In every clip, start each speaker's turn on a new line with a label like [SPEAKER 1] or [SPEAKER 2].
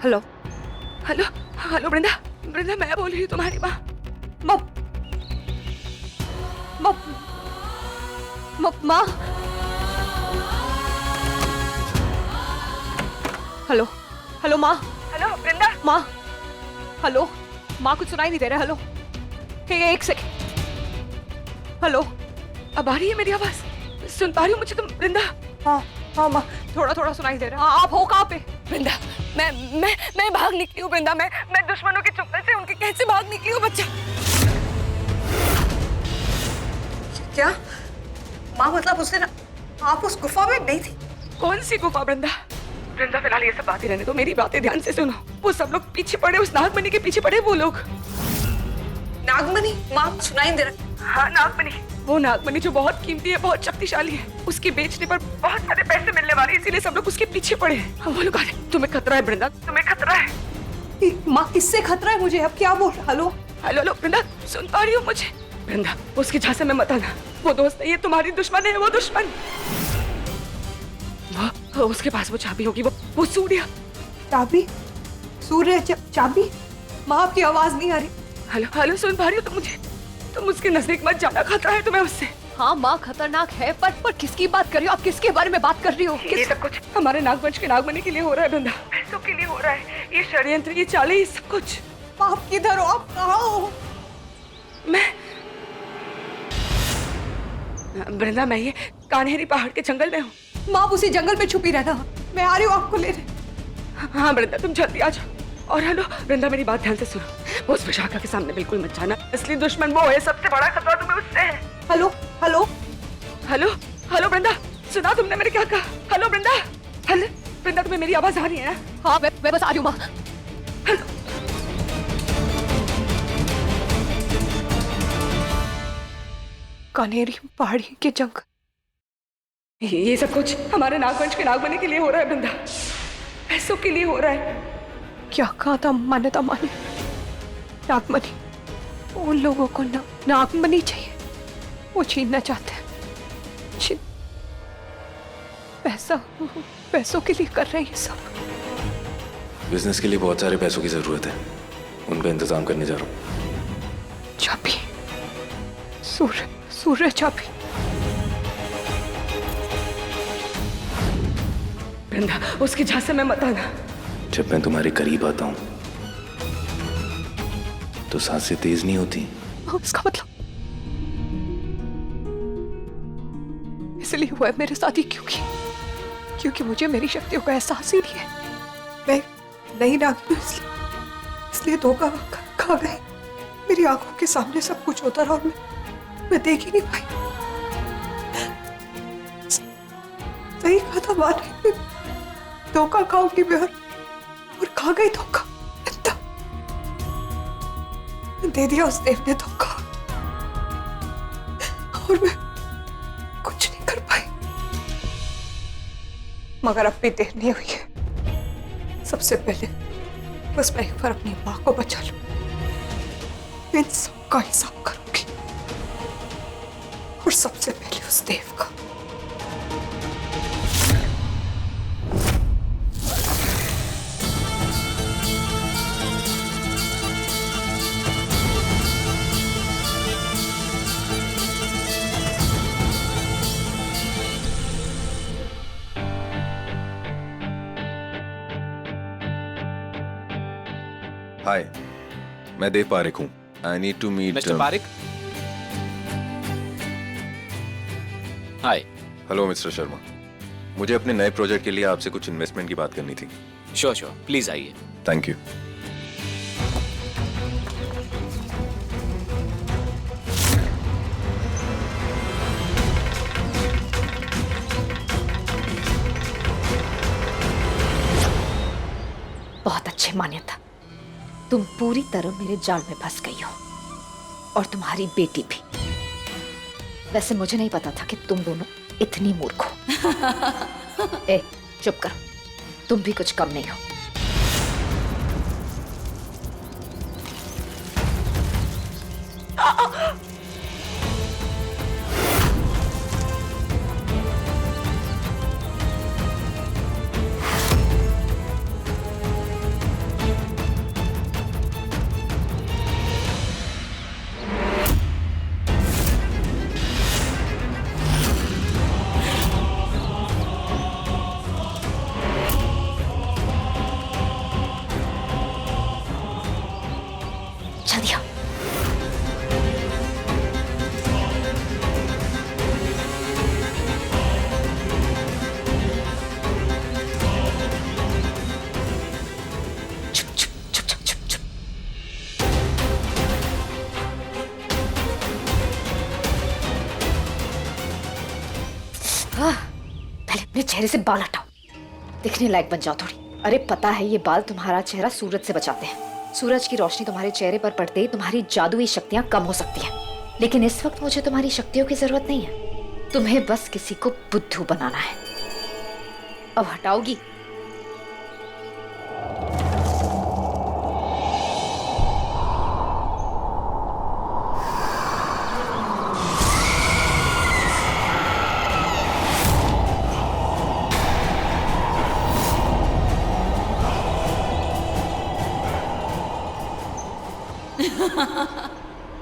[SPEAKER 1] Hello
[SPEAKER 2] hello hello वृंदा, वृंदा मैं बोल रही हूँ तुम्हारी माँ।
[SPEAKER 1] माँ माँ माँ माँ हेलो हेलो माँ।
[SPEAKER 2] हेलो वृंदा।
[SPEAKER 1] माँ हेलो माँ, कुछ सुनाई नहीं दे रहा। हेलो एक सेकंड। हेलो
[SPEAKER 2] अब आ रही है मेरी आवाज? सुन पा रही हो मुझे तुम वृंदा?
[SPEAKER 1] हाँ हाँ माँ, थोड़ा थोड़ा सुनाई दे रहा है। आप हो कहाँ पे?
[SPEAKER 2] वृंदा मैं भाग निकली हूँ वृंदा। मैं दुश्मनों के चुंगल से उनके कैसे भाग निकली हूँ बच्चा।
[SPEAKER 1] क्या माँ, मतलब उस दिन आप उस गुफा में नहीं थी?
[SPEAKER 2] कौन सी गुफा वृंदा? वृंदा फिलहाल ये सब बातें रहने दो, मेरी बातें ध्यान से सुनो। वो सब लोग पीछे पड़े, उस नागमणि के पीछे पड़े वो लोग।
[SPEAKER 1] नागमणि? माँ सुनाई दे रहा।
[SPEAKER 2] हाँ नागमणि, वो नागमणि जो बहुत कीमती है, बहुत शक्तिशाली है। उसके बेचने पर बहुत सारे पैसे मिलने वाले, इसीलिए सब लोग उसके पीछे पड़े हैं। वो लोग आ रहे। तुम्हें खतरा है वृंदा, तुम्हें खतरा है।
[SPEAKER 1] माँ किससे खतरा है मुझे? अब क्या बोल? हेलो
[SPEAKER 2] हेलो हेलो वृंदा, सुन पा रही हो मुझे? वृंदा उसके झांसे में मत आना। वो दोस्त नहीं है, तुम्हारी दुश्मन है वो दुश्मन। वो उसके पास वो चाबी होगी, वो सूर्य।
[SPEAKER 1] चाबी? सूर्य चाबी? माँ आपकी आवाज नहीं आ रही।
[SPEAKER 2] हेलो हेलो, सुन पा रही हो तुम मुझे? तुम उसके नजदीक मत जाना, खतरा है तुम्हें उससे।
[SPEAKER 1] हाँ माँ खतरनाक है, पर किसकी बात कर रही हो आप? किसके बारे में बात कर रही हो?
[SPEAKER 2] ये सब कुछ हमारे नागवंश के नागमणि के लिए हो रहा है वृंदा, पैसों के लिए हो रहा है। ये षड्यंत्र, ये चालें, ये सब कुछ।
[SPEAKER 1] आप किधर हो? आप कहाँ हो?
[SPEAKER 2] मैं वृंदा, मैं ये कान्हेरी पहाड़ के जंगल में हूँ।
[SPEAKER 1] माँ उसी जंगल में छुपी रहना, मैं आ रही हूँ आपको लेने।
[SPEAKER 2] हाँ वृंदा तुम जल्दी आ जाओ। और हेलो वृंदा, मेरी बात ध्यान से सुनो। वो उस विशाखा के सामने बिल्कुल मत जाना। असली दुश्मन वो है, सबसे बड़ा खतरा तुम्हें उससे है।
[SPEAKER 1] हेलो हेलो
[SPEAKER 2] हेलो हेलो वृंदा, सुना तुमने मैंने क्या कहा? हेलो वृंदा, हेलो वृंदा, तुम्हें मेरी आवाज आ रही है ना?
[SPEAKER 1] हाँ मैं बस आ रही हूँ माँ।
[SPEAKER 2] हेलो
[SPEAKER 1] कान्हेरी पहाड़ी के जंगल,
[SPEAKER 2] ये सब कुछ हमारे नागवंश के नागमणि के लिए हो रहा है वृंदा, पैसों के लिए हो रहा है।
[SPEAKER 1] क्या कहा था मान्यता माने? नागमणि, उन लोगों को नागमणि चाहिए, वो छीनना चाहते हैं। पैसों के लिए कर रहे हैं ये सब।
[SPEAKER 3] बिजनेस के लिए बहुत सारे पैसों की जरूरत है, उनका इंतजाम करने जा रहा हूँ।
[SPEAKER 1] चाबी, सूर्य चाबी।
[SPEAKER 2] वृंदा उसके झांसे में मत आना।
[SPEAKER 3] जब मैं तुम्हारे करीब आता हूँ तो सांसें तेज नहीं होती।
[SPEAKER 1] इसका मतलब इसलिए हुआ है मेरे साथ ही, क्योंकि मुझे मेरी शक्तियों का एहसास ही नहीं है। मैं नहीं नागी, इसलिए धोखा खा गए। मेरी आंखों के सामने सब कुछ होता रहा और मैं देख ही नहीं पाई। सही कहा था माँ ने, धोखा खाऊंगी मैं, और खा गई धोखा। दे दिया उस देव ने धोखा, और मैं कुछ नहीं कर पाई। मगर अब भी देर नहीं हुई है। सबसे पहले बस मैं एक बार अपनी माँ को बचा लूं, इन सबका हिसाब करूंगी, और सबसे पहले उस देव का।
[SPEAKER 3] हाय, मैं देव पारेख हूँ। I need to meet
[SPEAKER 4] mister Parekh. Hi.
[SPEAKER 3] Hello mister Sharma, मुझे अपने नए प्रोजेक्ट के लिए आपसे कुछ इन्वेस्टमेंट की बात करनी थी।
[SPEAKER 4] श्योर प्लीज आइए।
[SPEAKER 3] Thank you.
[SPEAKER 5] बहुत अच्छे मान्यता, तुम पूरी तरह मेरे जाल में फंस गई हो, और तुम्हारी बेटी भी। वैसे मुझे नहीं पता था कि तुम दोनों इतनी मूर्ख हो। ए, चुप करो, तुम भी कुछ कम नहीं हो। मेरे चेहरे से बाल हटाओ, दिखने लायक बन जाओ थोड़ी। अरे पता है ये बाल तुम्हारा चेहरा सूरज से बचाते हैं। सूरज की रोशनी तुम्हारे चेहरे पर पड़ते ही तुम्हारी जादुई शक्तियां कम हो सकती हैं। लेकिन इस वक्त मुझे तुम्हारी शक्तियों की जरूरत नहीं है। तुम्हें बस किसी को बुद्धू बनाना है। अब हटाओगी?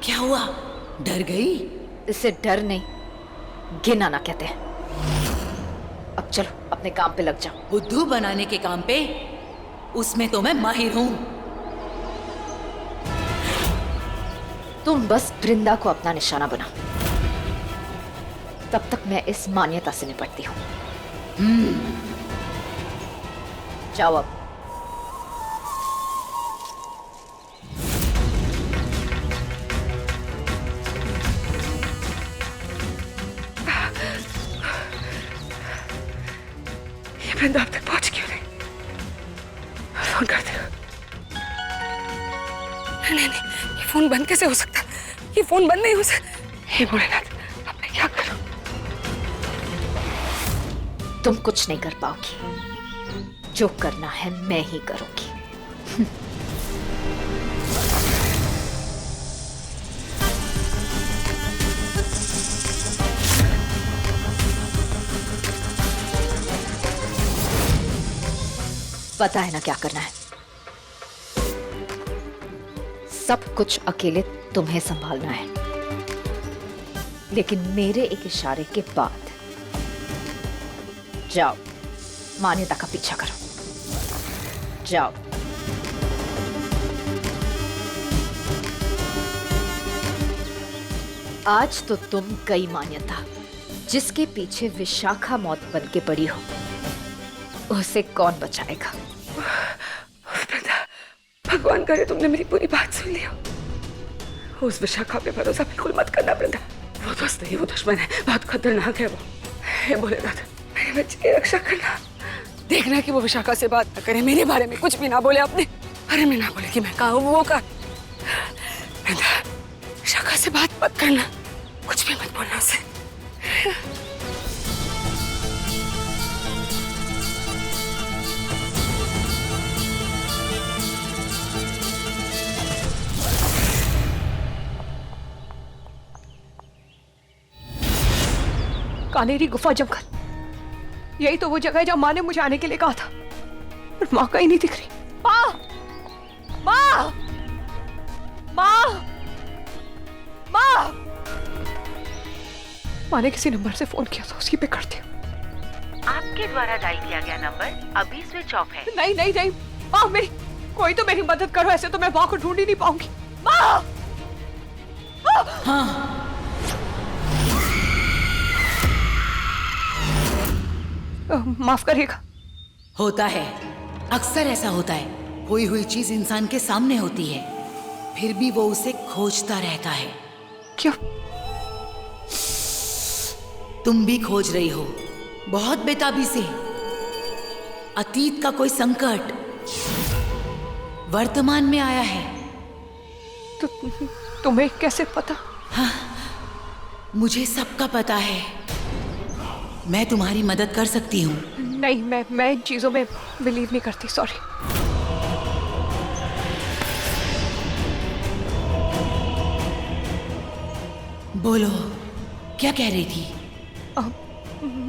[SPEAKER 6] क्या हुआ, डर गई?
[SPEAKER 5] इसे डर नहीं, घिन आना कहते हैं। अब चलो अपने काम पे लग जाओ।
[SPEAKER 6] बुद्धू बनाने के काम पे? उसमें तो मैं माहिर हूं।
[SPEAKER 5] तुम बस वृंदा को अपना निशाना बनाओ, तब तक मैं इस मान्यता से निपटती हूँ। जाओ अब।
[SPEAKER 2] वृंदा अब तक पहुंच क्यों नहीं? फोन कर दे। नहीं, ये फोन बंद कैसे हो सकता? ये फोन बंद नहीं हो सकता। हे भोलेनाथ, अब मैं क्या करूं?
[SPEAKER 5] तुम कुछ नहीं कर पाओगी। जो करना है मैं ही करूंगी। पता है ना क्या करना है। सब कुछ अकेले तुम्हें संभालना है, लेकिन मेरे एक इशारे के बाद जाओ, मान्यता का पीछा करो। जाओ। आज तो तुम गई मान्यता। जिसके पीछे विशाखा मौत बन के पड़ी हो, उसे कौन बचाएगा?
[SPEAKER 2] भगवान करे तुमने मेरी पूरी बात सुन ली हो। उस विशाखा पे भरोसा बिल्कुल मत करना वृंदा। वो दोस्त नहीं, वो दुश्मन है, बहुत खतरनाक है वो। हे भोलेनाथ, मेरे बच्चे की रक्षा करना। देखना कि वो विशाखा से बात न करे, मेरे बारे में कुछ भी ना बोले अपने बारे में, ना बोले कि मैं कहा हूँ वो कहा। वृंदा, विशाखा से बात मत करना, कुछ भी मत बोलना उसे।
[SPEAKER 1] कानेरी गुफा जंगल, यही तो वो जगह है जहां माँ ने मुझे आने के लिए कहा था, पर माँ कहीं नहीं दिख रही। माँ, माँ, माँ, माँ। माँ ने किसी नंबर से फोन किया था, उसी पे करती हूँ।
[SPEAKER 7] आपके द्वारा डायल किया गया नंबर अभी स्विच ऑफ है।
[SPEAKER 1] नहीं नहीं नहीं, माँ मेरी कोई तो मेरी मदद करो, ऐसे तो मैं माँ को ढूंढ ही नहीं पाऊंगी। माँ!
[SPEAKER 6] हाँ,
[SPEAKER 1] माफ करिएगा।
[SPEAKER 6] होता है, अक्सर ऐसा होता है। खोई हुई चीज इंसान के सामने होती है, फिर भी वो उसे खोजता रहता है।
[SPEAKER 1] क्यों?
[SPEAKER 6] तुम भी खोज रही हो, बहुत बेताबी से। अतीत का कोई संकट वर्तमान में आया है।
[SPEAKER 1] तो तुम्हें कैसे पता?
[SPEAKER 6] मुझे सबका पता है। मैं तुम्हारी मदद कर सकती हूँ।
[SPEAKER 1] नहीं, मैं इन चीजों में बिलीव नहीं करती, सॉरी।
[SPEAKER 6] बोलो, क्या कह रही थी?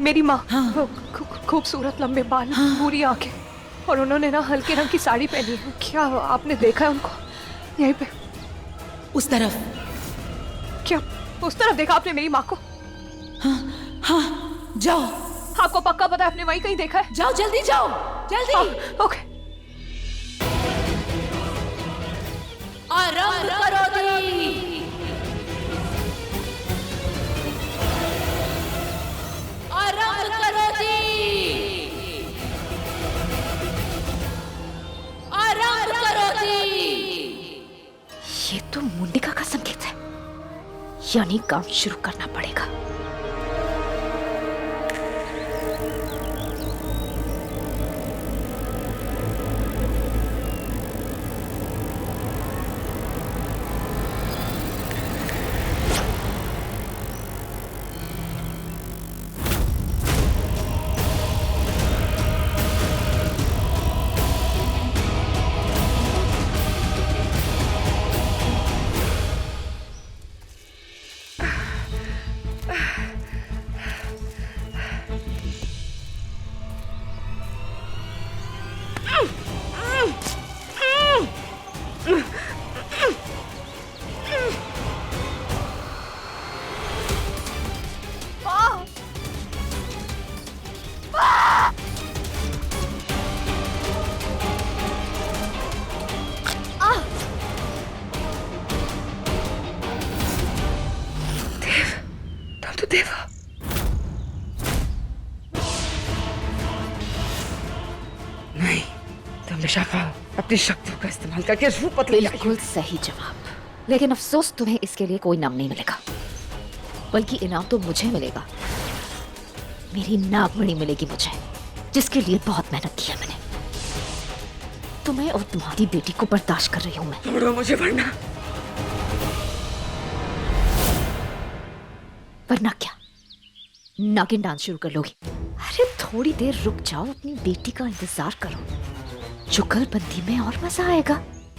[SPEAKER 1] मेरी माँ,
[SPEAKER 6] हाँ।
[SPEAKER 1] खूबसूरत लंबे बाल, पूरी आंखें, और उन्होंने ना हल्के रंग की साड़ी पहनी है। क्या आपने देखा है उनको? यहीं पे
[SPEAKER 6] उस तरफ।
[SPEAKER 1] क्या उस तरफ देखा आपने मेरी माँ को?
[SPEAKER 6] हाँ, जाओ।
[SPEAKER 1] आपको पक्का पता है आपने वहीं कहीं देखा है?
[SPEAKER 6] जाओ, जल्दी जाओ, जल्दी।
[SPEAKER 1] ओके।
[SPEAKER 6] आरंभ करो दी। आरंभ करो दी। आरंभ करो दी।
[SPEAKER 5] ये तो मुंडिका का संकेत है, यानी काम शुरू करना पड़ेगा।
[SPEAKER 2] देवा, नहीं, तुम विशाखा अपनी शक्तियों का इस्तेमाल करके रूप बदल लाई।
[SPEAKER 5] बिल्कुल सही जवाब। लेकिन अफसोस तुम्हें इसके लिए कोई इनाम नहीं मिलेगा, बल्कि इनाम तो मुझे मिलेगा। मेरी नागमणि मिलेगी मुझे, जिसके लिए बहुत मेहनत की है मैंने। तुम्हें और तुम्हारी बेटी को बर्दाश्त कर रही हूं मैं।
[SPEAKER 2] छोड़ो मुझे, वरना
[SPEAKER 5] वरना क्या? नागिन डांस शुरू कर लोगी? अरे थोड़ी देर रुक जाओ, अपनी बेटी का इंतजार करो। जुगलबंदी में और मजा आएगा।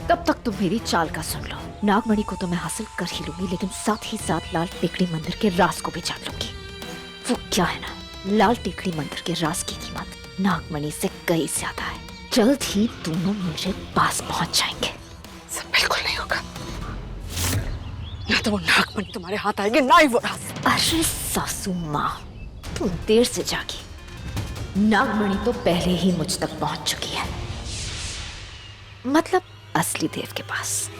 [SPEAKER 5] तब तक तुम मेरी चाल का सुन लो। नागमणि को तो मैं हासिल कर ही लूंगी, लेकिन साथ ही साथ लाल टेकड़ी मंदिर के राज को भी जान लूंगी। वो क्या है ना, लाल टेकड़ी मंदिर के राज की कीमत नागमणि से कई ज्यादा है। जल्द ही दोनों मेरे पास पहुंच जाएंगे।
[SPEAKER 2] सब बिल्कुल नहीं होगा। ना तो वो नागमणि तुम्हारे हाथ आएगी, ना ही वो राज।
[SPEAKER 5] अरे सासू माँ, तुम देर से जागी। नागमणि तो पहले ही मुझ तक पहुंच चुकी है, मतलब असली देव के पास।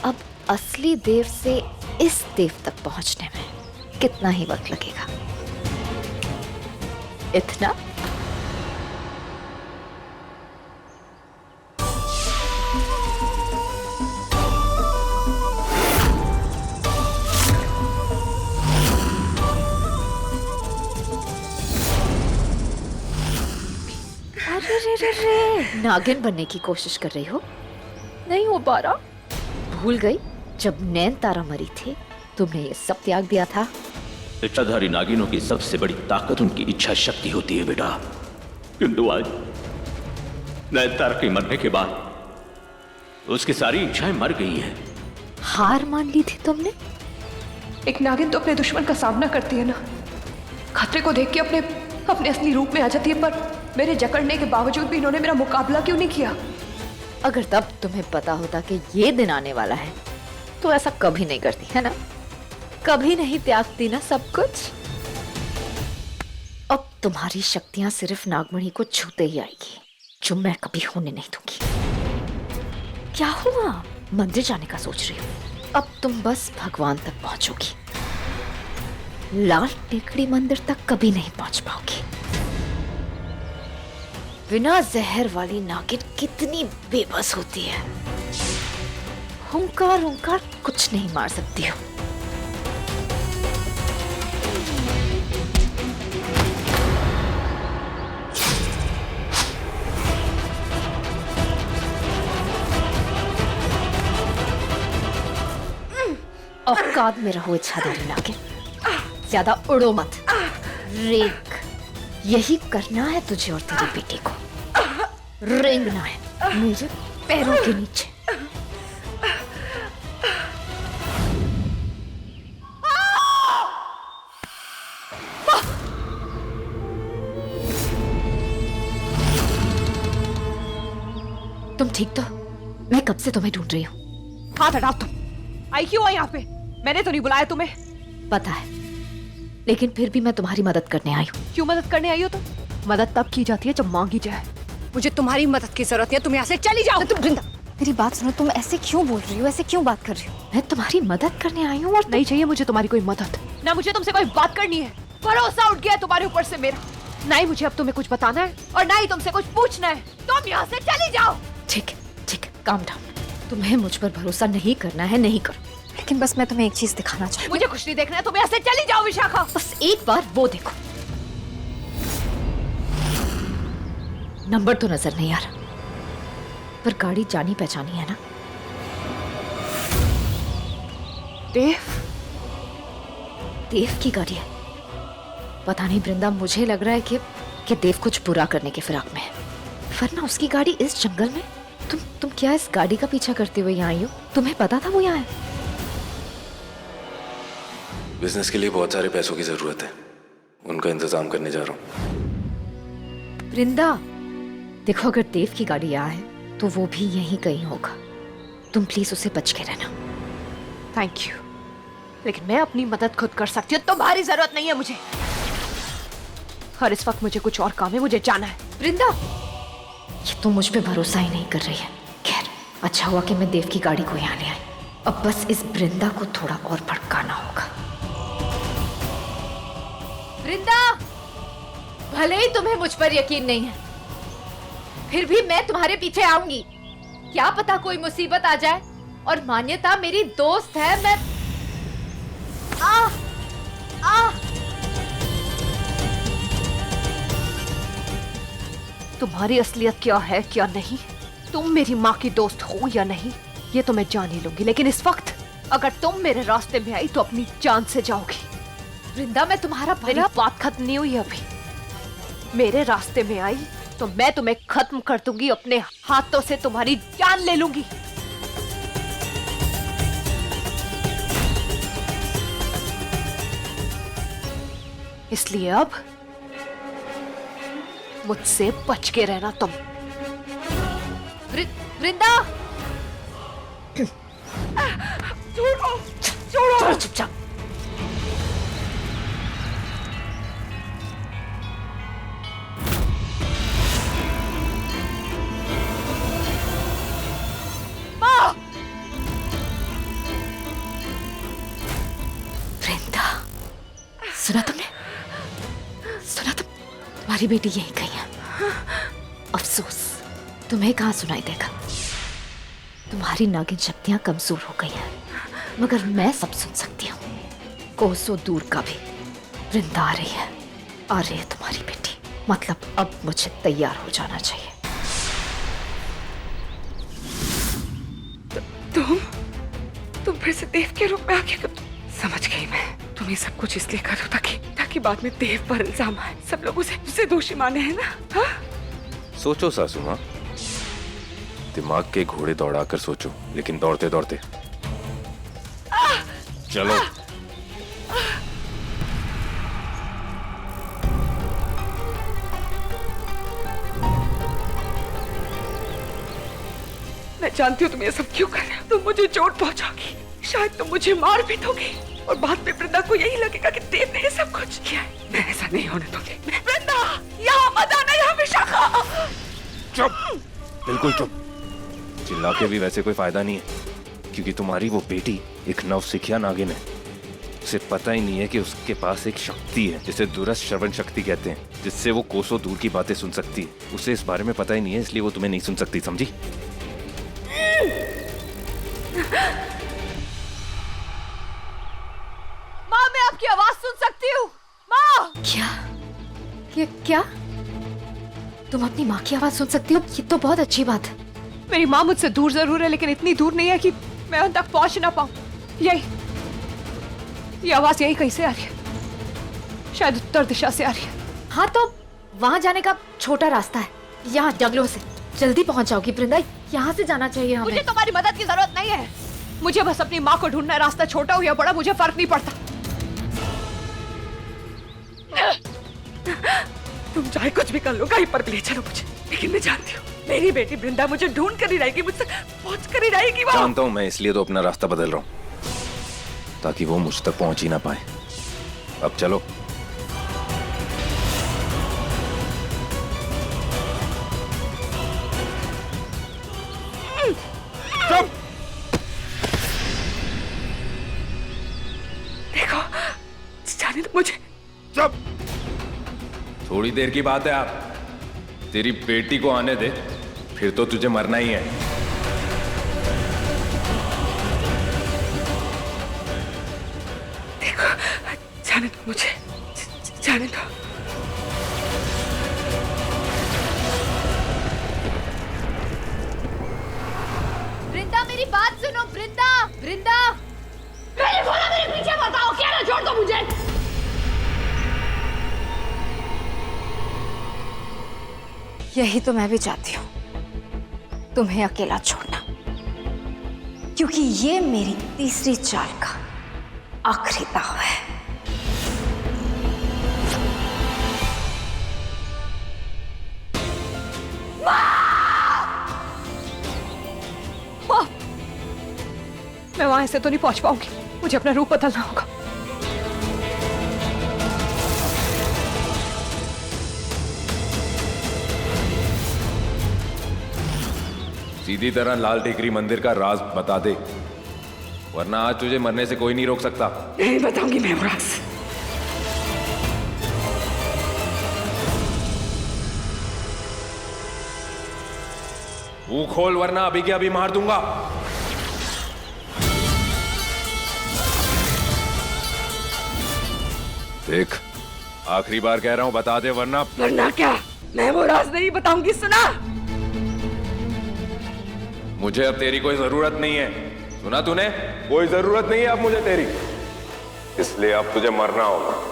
[SPEAKER 5] अब असली देव से इस देव तक पहुंचने में कितना ही वक्त लगेगा? इतना? अरे नागिन बनने की कोशिश कर रही हो? नहीं हो पा रहा? भूल गई जब नैन तारा मरी थी, तुमने ये सब त्याग दिया था।
[SPEAKER 8] इच्छाधारी नागिनों की सबसे बड़ी ताकत उनकी इच्छा शक्ति होती है बेटा। किंतु आज नैनतारा के मरने के बाद उसकी सारी इच्छाएं मर गई हैं।
[SPEAKER 5] हार मान ली थी तुमने?
[SPEAKER 1] एक नागिन तो अपने दुश्मन का सामना करती है ना, खतरे को देख के अपने असली रूप में आ जाती है। पर मेरे जकड़ने के बावजूद भी इन्होंने मेरा मुकाबला क्यों नहीं किया?
[SPEAKER 5] अगर तब तुम्हें पता होता कि ये दिन आने वाला है, तो ऐसा कभी नहीं करती, है ना? कभी नहीं त्यागती ना सब कुछ। अब तुम्हारी शक्तियां सिर्फ नागमणि को छूते ही आएगी, जो मैं कभी होने नहीं दूंगी। क्या हुआ? मंदिर जाने का सोच रही हो? अब तुम बस भगवान तक पहुंचोगी, लाल टेकड़ी मंदिर तक कभी नहीं पहुंच पाओगी। बिना जहर वाली नागिन कितनी बेबस होती है। हुंकार हुंकार कुछ नहीं मार सकती हो। औकात में रहो इच्छाधारी नागिन, ज्यादा उड़ो मत। रेंग, यही करना है तुझे और तेरी बेटी को। रेंगना है मेरे पैरों के नीचे। तुम ठीक तो? मैं कब से तुम्हें ढूंढ रही हूँ।
[SPEAKER 1] हाथ हटाओ तुम। आई क्यों आई यहाँ पे? मैंने तो नहीं बुलाया तुम्हें।
[SPEAKER 5] पता है, लेकिन फिर भी मैं तुम्हारी मदद करने आई हूँ।
[SPEAKER 1] क्यों मदद करने आई हो तुम? मदद तब की जाती है जब मांगी जाए। मुझे तुम्हारी मदद की जरूरत है, तुम यहाँ से चली जाओ।
[SPEAKER 5] तुम वृंदा, मेरी बात सुनो। तुम ऐसे क्यों बोल रही हो? ऐसे क्यों बात कर रही हो? मैं तुम्हारी मदद करने आई हूँ और
[SPEAKER 1] नहीं चाहिए मुझे तुम्हारी कोई मदद। ना मुझे तुमसे कोई बात करनी है। भरोसा उठ गया है तुम्हारे ऊपर से मेरा। ना ही मुझे अब तुम्हें कुछ बताना है और ना ही तुमसे कुछ पूछना है। तुम यहाँ से चली जाओ।
[SPEAKER 5] ठीक है, काम डाउन। तुम्हें मुझ पर भरोसा नहीं करना है, नहीं करो। लेकिन बस मैं तुम्हें एक चीज दिखाना चाहती हूँ।
[SPEAKER 1] मुझे कुछ नहीं देखना है, तुम यहाँ से चली जाओ विशाखा।
[SPEAKER 5] बस एक बार वो देखो। नंबर तो नजर नहीं आ रहा, पर गाड़ी जानी पहचानी है ना? देव की गाड़ी है। पता नहीं वृंदा, मुझे लग रहा है कि देव कुछ बुरा करने के फिराक में है, वरना उसकी गाड़ी इस जंगल में। तुम क्या इस गाड़ी का पीछा करते हुए यहाँ आई हो? तुम्हें पता था वो यहाँ है?
[SPEAKER 3] बिजनेस के लिए बहुत सारे पैसों की जरूरत है, उनका इंतजाम करने जा रहा हूँ।
[SPEAKER 5] वृंदा देखो, अगर देव की गाड़ी यहाँ है तो वो भी यहीं कहीं होगा। तुम प्लीज उसे बच के रहना।
[SPEAKER 1] थैंक यू, लेकिन मैं अपनी मदद खुद कर सकती हूँ, तुम्हारी जरूरत नहीं है मुझे। और इस वक्त मुझे कुछ और काम है, मुझे जाना है।
[SPEAKER 5] वृंदा, ये तो मुझ पे भरोसा ही नहीं कर रही है। खैर, अच्छा हुआ कि मैं देव की गाड़ी को यहाँ ले आई। अब बस इस वृंदा को थोड़ा और भड़काना होगा। वृंदा, भले ही तुम्हें मुझ पर यकीन नहीं है, फिर भी मैं तुम्हारे पीछे आऊंगी। क्या पता कोई मुसीबत आ जाए, और मान्यता मेरी दोस्त है। मैं तुम्हारी असलियत क्या है क्या नहीं, तुम मेरी माँ की दोस्त हो या नहीं, ये तो मैं जान ही लूंगी। लेकिन इस वक्त अगर तुम मेरे रास्ते में आई तो अपनी जान से जाओगी। वृंदा, मैं तुम्हारा भला, बात खत्म नहीं हुई अभी। मेरे रास्ते में आई तो मैं तुम्हें खत्म कर दूंगी, अपने हाथों से तुम्हारी जान ले लूंगी। इसलिए अब मुझसे बच के रहना तुम। वृंदा,
[SPEAKER 2] छोड़ो,
[SPEAKER 5] चलो चुपचाप। वृंदा, सुना तुमने? सुना तुम्हारी बेटी यही गई है। अफसोस, तुम्हें कहाँ सुनाई देगा। तुम्हारी नागिन शक्तियां कमजोर हो गई हैं, मगर मैं सब सुन सकती हूँ। कोसों दूर का भी वृंदा आ रही है, आ रही है तुम्हारी बेटी। मतलब अब मुझे तैयार हो जाना चाहिए।
[SPEAKER 2] तुम फिर से देव के रूप में आके समझ गई मैं। तुम ये सब कुछ इसलिए करो ताकि बाद में देव पर इल्जाम आए, सब लोग उसे दोषी माने, है ना? हाँ?
[SPEAKER 3] सोचो सासू माँ, दिमाग के घोड़े दौड़ाकर सोचो, लेकिन दौड़ते दौड़ते चलो।
[SPEAKER 2] मैं जानती हूँ तुम ये सब क्यों कर रहे हो। तुम मुझे चोट पहुंचाओगी, शायद तुम मुझे मार भी दोगी, और बाद में वृंदा को यही लगेगा कि देव ने ये सब कुछ किया है। मैं ऐसा नहीं होने दूंगी। वृंदा, यहाँ मत आना, यहाँ विशाखा।
[SPEAKER 3] चुप, बिल्कुल चुप। चिल्ला के भी वैसे कोई फायदा नहीं है, क्योंकि तुम्हारी वो बेटी एक नवसिखिया नागिन है। उसे पता ही नहीं है कि उसके पास एक शक्ति है जिसे दूरस्थ श्रवण शक्ति कहते हैं, जिससे वो कोसों दूर की बातें सुन सकती है। उसे इस बारे में पता ही नहीं है, इसलिए वो तुम्हें नहीं सुन सकती, समझी?
[SPEAKER 5] माँ, मैं आपकी आवाज सुन सकती हूँ। माँ! क्या? तुम अपनी माँ की आवाज सुन सकती हो? ये तो बहुत अच्छी बात है।
[SPEAKER 1] मेरी माँ मुझसे दूर जरूर है, लेकिन इतनी दूर नहीं है कि मैं उन तक पहुंच ना पाऊं। ये आवाज यही कहीं से आ रही है, शायद उत्तर दिशा से आ रही है।
[SPEAKER 5] हाँ, तो वहाँ जाने का छोटा रास्ता है, यहाँ जंगलों से। जल्दी पहुँच जाओगी वृंदा, यहाँ से जाना चाहिए हमें।
[SPEAKER 1] मुझे तुम्हारी मदद की जरूरत नहीं है। मुझे बस अपनी माँ को ढूंढना है। रास्ता छोटा हो या बड़ा मुझे फर्क नहीं पड़ता।
[SPEAKER 2] तुम चाहे कुछ भी कर लो, कहीं पर भी ले चलो मुझे, लेकिन मैं जानती हूँ मेरी बेटी वृंदा मुझे ढूंढ कर ही रहेगी, मुझसे पहुंच कर ही रहेगी। वो
[SPEAKER 3] जानता हूँ मैं, इसलिए तो अपना रास्ता बदल रहा हूँ, ताकि वो मुझ तक पहुंच ही ना पाए। अब चलो।
[SPEAKER 2] देखो, जाने दो मुझे।
[SPEAKER 3] चुप, थोड़ी देर की बात है। आप तेरी बेटी को आने दे, फिर तो तुझे मरना ही है।
[SPEAKER 2] देखो, जाने दो मुझे, जाने दो।
[SPEAKER 5] वृंदा, मेरी बात सुनो। वृंदा, मैंने बोला मेरे पीछे मत आओ। क्या ना छोड़ दो मुझे।
[SPEAKER 1] यही तो मैं भी चाहती हूँ, तुम्हें अकेला छोड़ना, क्योंकि ये मेरी तीसरी चाल का आखिरी दाव है। माँ! मैं वहां से तो नहीं पहुंच पाऊंगी, मुझे अपना रूप बदलना होगा।
[SPEAKER 3] सीधी तरह लाल टेकरी मंदिर का राज बता दे, वरना आज तुझे मरने से कोई नहीं रोक सकता।
[SPEAKER 2] नहीं बताऊंगी मैं वो राज।
[SPEAKER 3] मुंह खोल वरना अभी के अभी मार दूंगा। देख, आखिरी बार कह रहा हूं, बता दे
[SPEAKER 2] वरना क्या? मैं वो राज नहीं बताऊंगी, सुना?
[SPEAKER 3] मुझे अब तेरी कोई जरूरत नहीं है। सुना तूने? कोई जरूरत नहीं है अब मुझे तेरी, इसलिए अब तुझे मरना होगा।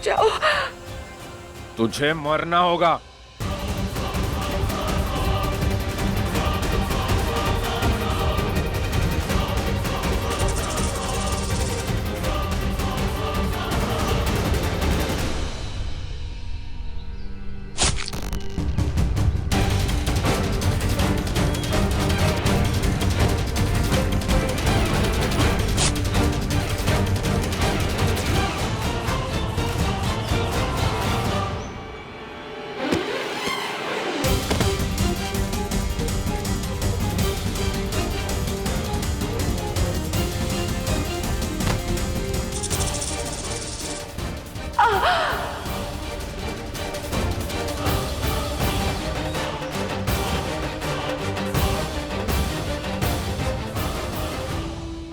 [SPEAKER 2] जाओ।
[SPEAKER 3] तुझे मरना होगा।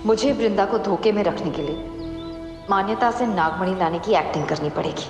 [SPEAKER 5] मुझे वृंदा को धोखे में रखने के लिए मान्यता से नागमणि लाने की एक्टिंग करनी पड़ेगी।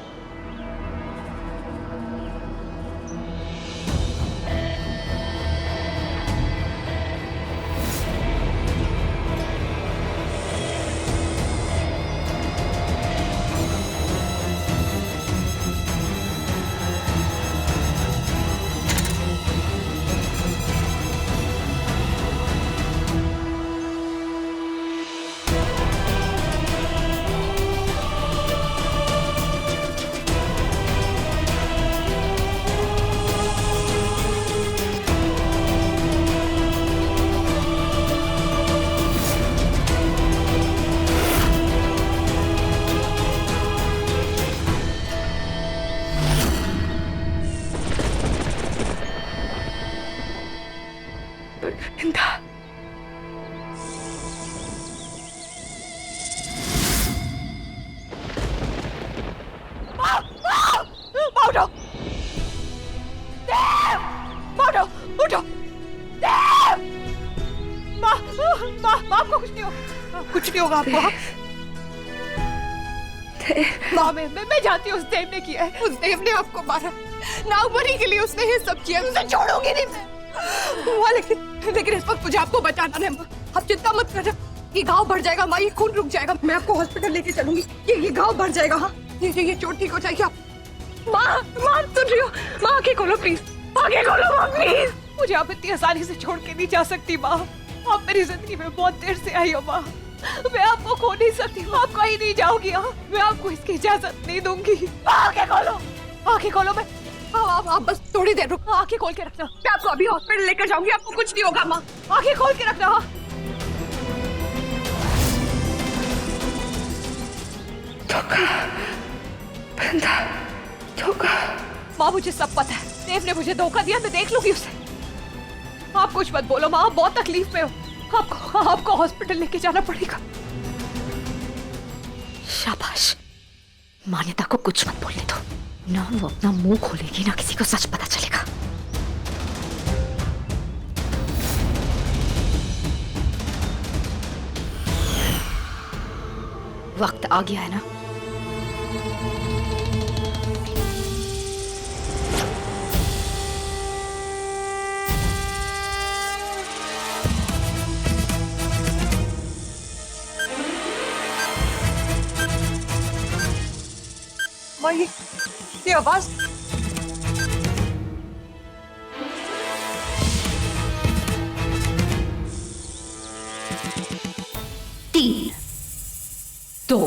[SPEAKER 1] कुछ नहीं होगा आपको। माँ मैं जानती हूँ उस देव ने किया है। उस देव ने आपको मारा, नागमणि के लिए उसने ये सब किया। उसे छोड़ूंगी नहीं मैं। माँ लेकिन इस वक्त मुझे आपको बचाना है। माँ आप चिंता मत करना, ये घाव भर जाएगा। माँ ये खून रुक जाएगा। मैं आपको हॉस्पिटल लेके चलूंगी। ये घाव भर जाएगा। हाँ ये चोट ठीक हो जाएगी। आप माँ सुन रही हो? माँ आंखें खोलो प्लीज, आंखें खोलो माँ प्लीज। मुझे आप इतनी आसानी से छोड़ के नहीं जा सकती माँ। आप मेरी जिंदगी में बहुत देर से आई हो माँ। मैं आपको खो नहीं सकती। आप कहीं नहीं जाओगी। मैं आपको इसकी इजाजत नहीं दूंगी। आंखें खोलो, आंखें खोलो। मैं आप बस थोड़ी देर रुको। आंखें खोल के रखना, मैं आपको अभी हॉस्पिटल लेकर जाऊंगी। आपको कुछ नहीं होगा माँ। आंखें खोल के रखना। धोखा माँ, मुझे सब पता है। देव ने मुझे धोखा दिया, मैं देख लूंगी उसे। आप कुछ मत बोलो माँ, आप बहुत तकलीफ में हो। आपको हॉस्पिटल लेके जाना पड़ेगा।
[SPEAKER 5] शाबाश, मान्यता को कुछ मत बोलने दो, ना वो अपना मुंह खोलेगी ना किसी को सच पता चलेगा। वक्त आ गया है ना।
[SPEAKER 1] माँ, ये आवाज।
[SPEAKER 5] तीन, दो,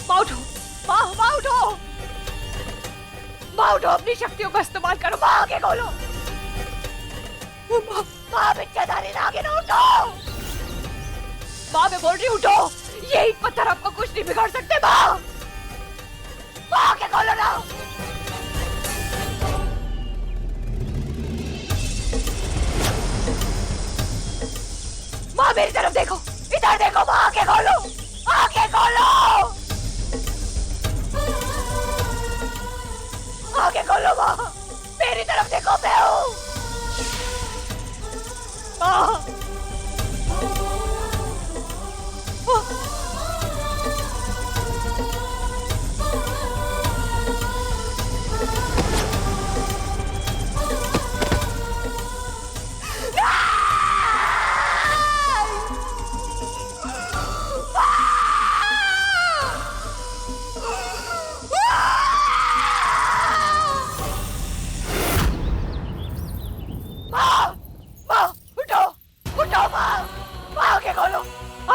[SPEAKER 1] माँ उठो, माँ उठो, माँ उठो, अपनी शक्तियों का इस्तेमाल करो। माँ आगे खोलो। माँ बिच्छाधारी नागिन उठो। माँ मैं बोल रही हूँ उठो। ये ईंट पत्थर आपको कुछ नहीं बिगाड़ सकते। माँ आगे खोलो ना। माँ मेरी तरफ देखो, इधर देखो। माँ आगे खोलो, आगे खोलो, आगे खोलो। माँ मेरी तरफ देखो, मैं हूँ। माँ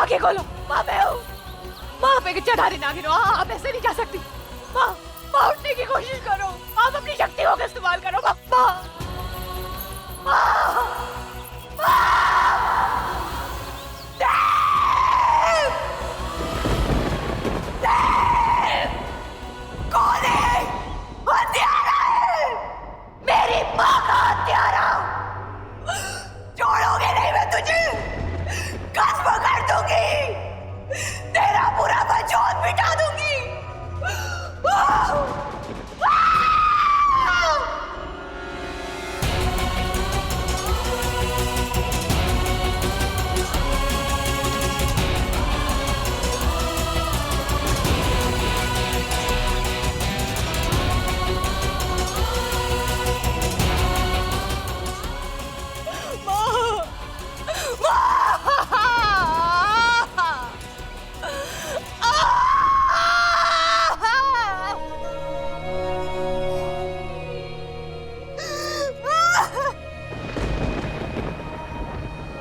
[SPEAKER 1] आगे खोलो। माँ मैं हूँ। माँ आप एक इच्छाधारी नागिन हो। आप ऐसे नहीं जा सकती। माँ उठने की कोशिश करो। आप अपनी शक्तियों का इस्तेमाल करो। कौन है? हत्यारा है। मेरी माँ का हत्यारा। छोड़ोगे नहीं मैं तुझे। कसम कर दूंगी, तेरा पूरा वजूद मिटा दूंगी।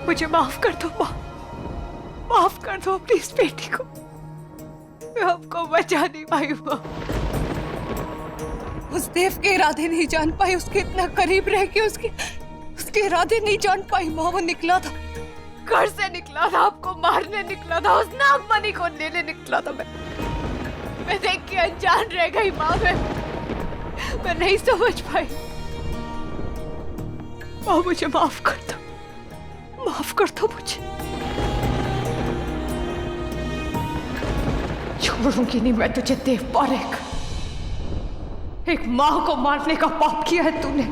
[SPEAKER 1] मुझे माफ कर दो माँ, माफ कर दो अपनी इस बेटी को। मैं आपको बचा नहीं पाई माँ। उस देव के इरादे नहीं जान पाई, उसके इतना करीब रह के उसके इरादे नहीं जान पाई माँ। वो निकला था, घर से निकला था, आपको मारने निकला था, उस नागमणि को लेने निकला था। मैं देख के अनजान रह गई माँ। मैं नहीं समझ पाई माँ। मुझे माफ कर दो, माफ कर दो मुझे। छोड़ूंगी नहीं मैं तुझे देव पारेख। एक माँ को मारने का पाप किया है तूने,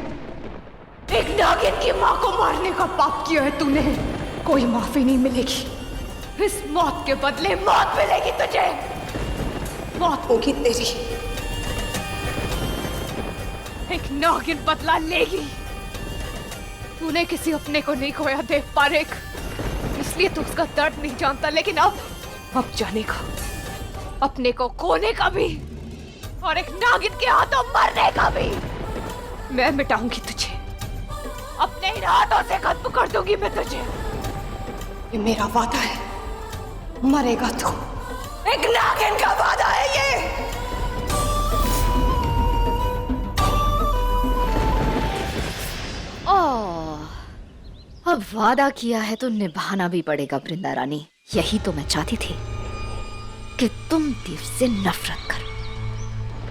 [SPEAKER 1] एक नागिन की माँ को मारने का पाप किया है तूने। कोई माफी नहीं मिलेगी। इस मौत के बदले मौत मिलेगी तुझे। मौत होगी तेरी। एक नागिन बदला लेगी। तूने किसी अपने को नहीं खोया देव पारेख, इसलिए तू उसका दर्द नहीं जानता। लेकिन अब जानेगा अपने को खोने का भी, और एक नागिन के हाथों मरने का भी। मैं मिटाऊंगी तुझे, अपने इन हाथों से खत्म कर दूंगी मैं तुझे। ये मेरा वादा है, मरेगा तू। एक नागिन का वादा है ये।
[SPEAKER 5] अब वादा किया है तो निभाना भी पड़ेगा वृंदा रानी। यही तो मैं चाहती थी कि तुम देव से नफरत करो,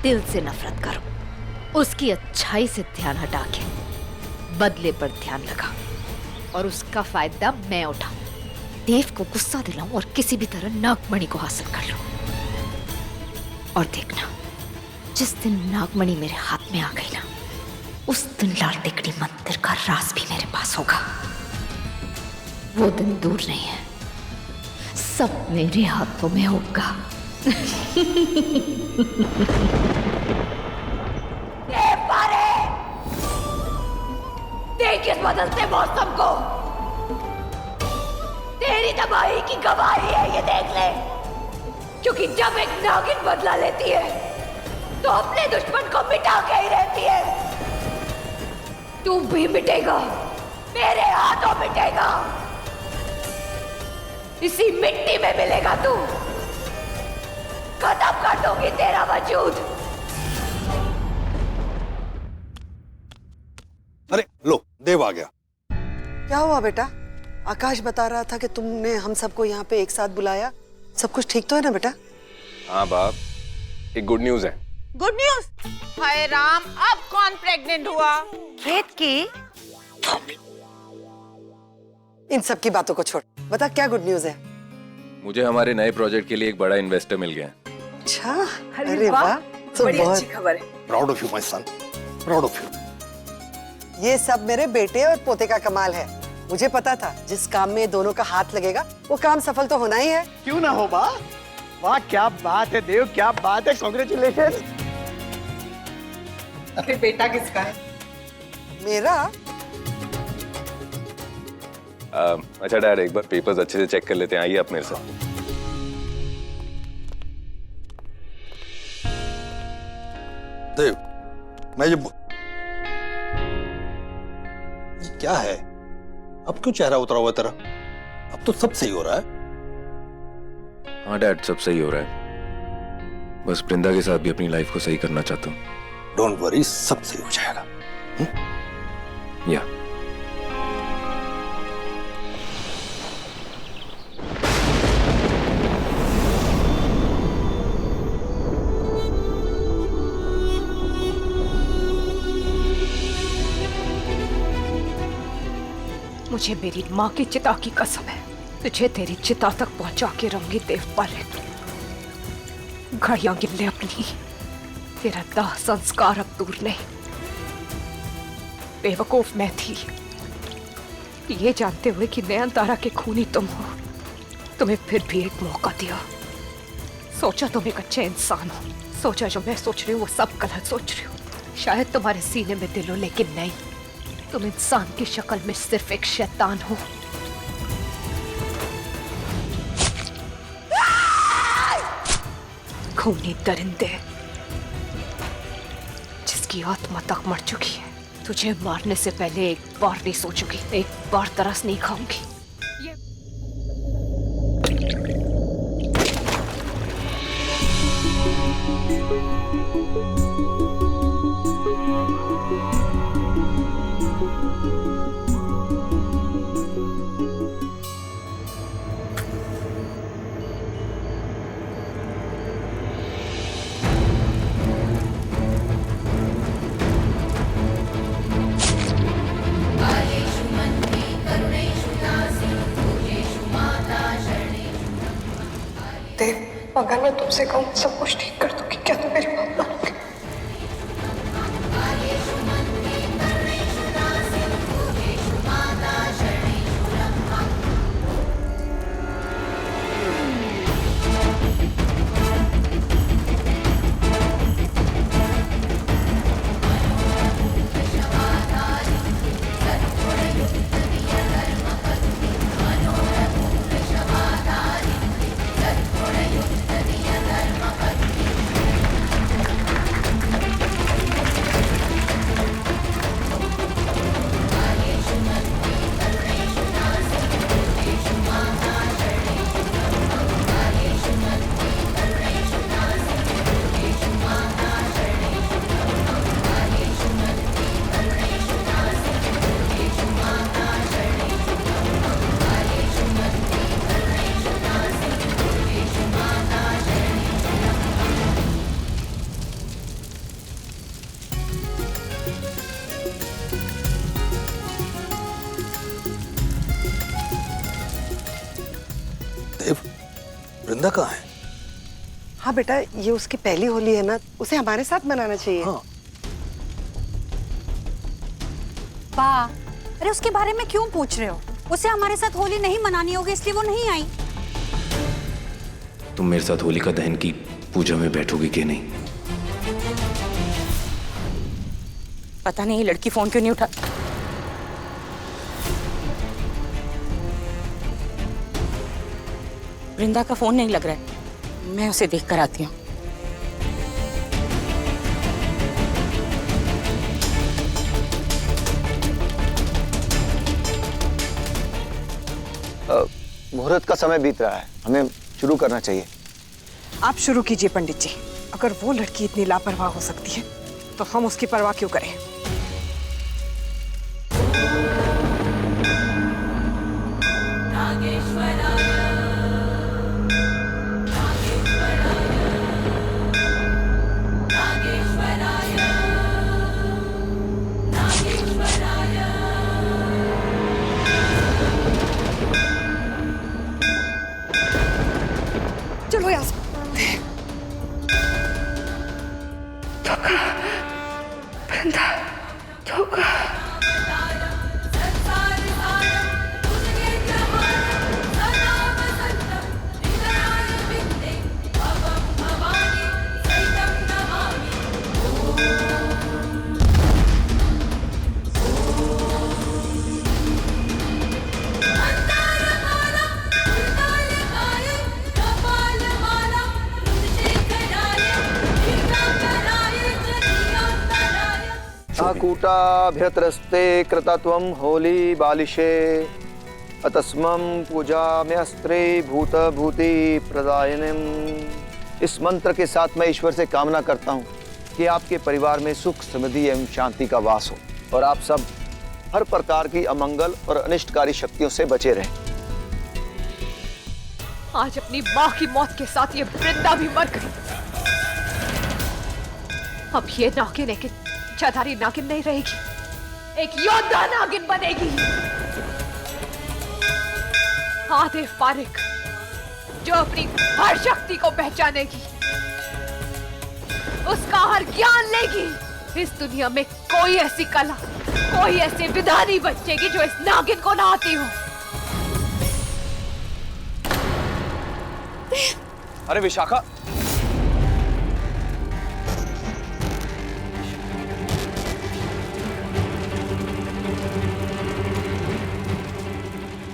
[SPEAKER 5] दिल से नफरत करो, उसकी अच्छाई से ध्यान हटा के बदले पर ध्यान लगा, और उसका फायदा मैं उठाऊं, देव को गुस्सा दिलाऊं और किसी भी तरह नागमणि को हासिल कर लूं। और देखना, जिस दिन नागमणि मेरे हाथ में आ गई ना, उस दिन लाल टिकड़ी मंदिर का राज भी मेरे पास होगा। वो दिन दूर नहीं है, सब मेरे हाथों में होगा। देख इस बदलते मौसम को, तेरी तबाही की गवाही है ये, देख ले। क्योंकि जब एक नागिन बदला लेती है तो अपने दुश्मन को मिटा के ही रहती है। तू भी मिटेगा, मेरे हाथों मिटेगा, इसी मिट्टी में मिलेगा तू। खत्म कर दूंगी तेरा वजूद।
[SPEAKER 9] अरे लो, देव आ गया।
[SPEAKER 10] क्या हुआ बेटा? आकाश बता रहा था कि तुमने हम सबको यहाँ पे एक साथ बुलाया। सब कुछ ठीक तो है ना बेटा?
[SPEAKER 3] हाँ बाप, एक गुड न्यूज है।
[SPEAKER 11] Good news? हाय राम, अब कौन प्रेग्नेंट हुआ?
[SPEAKER 7] खेत की
[SPEAKER 10] इन सब की बातों को छोड़, बता क्या गुड न्यूज है?
[SPEAKER 3] मुझे हमारे नए प्रोजेक्ट के लिए एक बड़ा इन्वेस्टर मिल गया।
[SPEAKER 10] अच्छा, अरे वाह, तो
[SPEAKER 2] बड़ी
[SPEAKER 10] बहुत
[SPEAKER 2] अच्छी खबर है।
[SPEAKER 9] Proud of you my son, proud of you.
[SPEAKER 10] ये सब मेरे बेटे और पोते का कमाल है। मुझे पता था जिस काम में दोनों का हाथ लगेगा वो काम सफल तो होना ही है।
[SPEAKER 12] क्यों ना हो बा? वाह क्या बात है देव, क्या बात है, कांग्रेचुलेशन।
[SPEAKER 11] अरे बेटा किसका है?
[SPEAKER 10] मेरा?
[SPEAKER 3] अच्छा डैड, एक बार पेपर्स अच्छे से चेक कर लेते हैं, आइए आप मेरे साथ।
[SPEAKER 9] देव, मैं ये क्या है? अब क्यों चेहरा उतरा हुआ तेरा? अब तो सब सही हो रहा है।
[SPEAKER 3] हाँ डैड, सब सही हो रहा है। बस वृंदा के साथ भी अपनी लाइफ को सही करना चाहता हूँ।
[SPEAKER 9] डोंट वरी, सब सही हो जाएगा।
[SPEAKER 3] या
[SPEAKER 1] मुझे मेरी माँ की चिता की कसम है, तुझे तेरी चिता तक पहुंचा के रहूंगी देवपाल। घड़ियां गिन ले अपनी, तेरा दाह संस्कार अब दूर नहीं। बेवकूफ मैं थी, ये जानते हुए कि नयनतारा के खूनी तुम हो, तुम्हें फिर भी एक मौका दिया। सोचा तुम एक अच्छे इंसान हो, सोचा जो मैं सोच रही हूँ वो सब गलत सोच रही हूँ। शायद तुम्हारे सीने में दिल हो, लेकिन नहीं, तुम इंसान की शक्ल में सिर्फ एक शैतान हो। खूनी दरिंदे, जिसकी आत्मा तक मर चुकी है, तुझे मारने से पहले एक बार नहीं सोचूंगी, एक बार तरस नहीं खाऊंगी। देव, अगर मैं तुमसे कहूँ सब कुछ ठीक कर दूंगी, क्या तुम मेरी बात मानोगे?
[SPEAKER 9] वृंदा कहाँ है?
[SPEAKER 10] हाँ बेटा, ये उसकी पहली होली है ना, उसे हमारे साथ मनाना चाहिए।
[SPEAKER 9] हाँ।
[SPEAKER 13] पापा, अरे उसके बारे में क्यों पूछ रहे हो? उसे हमारे साथ होली नहीं मनानी होगी इसलिए वो नहीं आई।
[SPEAKER 3] तुम मेरे साथ होलिका दहन की पूजा में बैठोगी कि नहीं?
[SPEAKER 2] पता नहीं ये लड़की फोन क्यों नहीं उठा। वृंदा का फोन नहीं लग रहा है, मैं उसे देख कर आती हूँ।
[SPEAKER 12] मुहूर्त का समय बीत रहा है, हमें शुरू करना चाहिए।
[SPEAKER 10] आप शुरू कीजिए पंडित जी। अगर वो लड़की इतनी लापरवाह हो सकती है तो हम उसकी परवाह क्यों करें? चलो यहाँ से।
[SPEAKER 2] वृंदा, धोखा।
[SPEAKER 12] कूटाभ्यत्रस्ते कृतत्वं होली बालिशे अतस्मं पूजाम्यस्त्रे भूतभूति प्रदायिनीम। इस मंत्र के साथ मैं ईश्वर से कामना करता हूँ कि आपके परिवार में सुख समृद्धि एवं शांति का वास हो और आप सब हर प्रकार की अमंगल और अनिष्टकारी शक्तियों से बचे रहें।
[SPEAKER 1] आज अपनी माँ की मौत के साथ ये वृंदा भी मर गई। अब ये नागिन एक इच्छाधारी नागिन नहीं रहेगी, एक योद्धा नागिन बनेगी। आतिफ पारिक जो अपनी हर शक्ति को पहचानेगी, उसका हर ज्ञान लेगी। इस दुनिया में कोई ऐसी कला, कोई ऐसी विधा नहीं बचेगी जो इस नागिन को ना आती हो।
[SPEAKER 14] अरे विशाखा,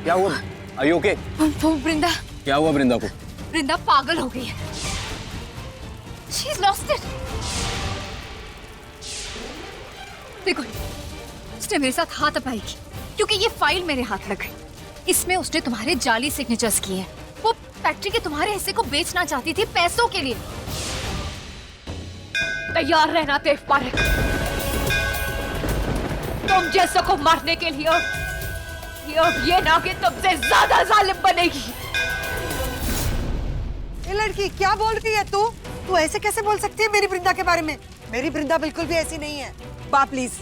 [SPEAKER 14] क्या हुआ? Are you okay?
[SPEAKER 1] वृंदा,
[SPEAKER 14] क्या हुआ वृंदा को?
[SPEAKER 1] वृंदा पागल हो गई है। She's lost it. देखो, उसने मेरे साथ हाथापाई की क्योंकि ये फाइल मेरे हाथ लग गई। इसमें उसने तुम्हारे जाली सिग्नेचर्स किए हैं। वो फैक्ट्री के तुम्हारे हिस्से को बेचना चाहती थी पैसों के लिए। तैयार रहना आतिफ पारिक, तुम जैसों को मारने के लिए अब ये नागिन तुमसे ज्यादा जालिम बनेगी।
[SPEAKER 10] ये लड़की क्या बोल रही है तू? तू ऐसे कैसे बोल सकती है मेरी वृंदा के बारे में? मेरी वृंदा बिल्कुल भी ऐसी नहीं है। बा प्लीज,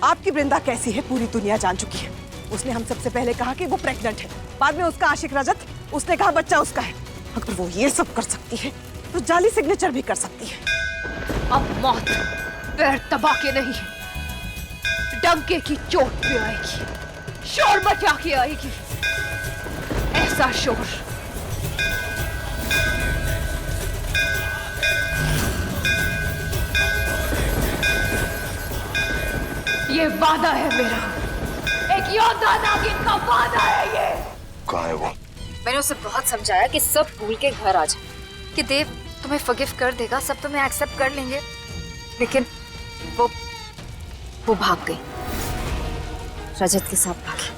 [SPEAKER 10] आपकी वृंदा कैसी है पूरी दुनिया जान चुकी है। उसने हम सबसे पहले कहा कि वो प्रेग्नेंट है, बाद में उसका आशिक रजत, उसने कहा बच्चा उसका है। अगर वो ये सब कर सकती है तो जाली सिग्नेचर भी कर सकती है।
[SPEAKER 1] अब मौत पैर दबा के नहीं, डंके की चोट पे आएगी, शोर मचा के आएगी। ऐसा शोर ये वादा है मेरा, एक योद्धा नागिन का वादा है ये।
[SPEAKER 9] कहाँ है वो?
[SPEAKER 5] मैंने उसे बहुत समझाया कि सब भूल के घर आ जाए, कि देव तुम्हें फॉरगिव कर देगा, सब तुम्हें एक्सेप्ट कर लेंगे, लेकिन वो भाग गई, रजत के साथ भागी।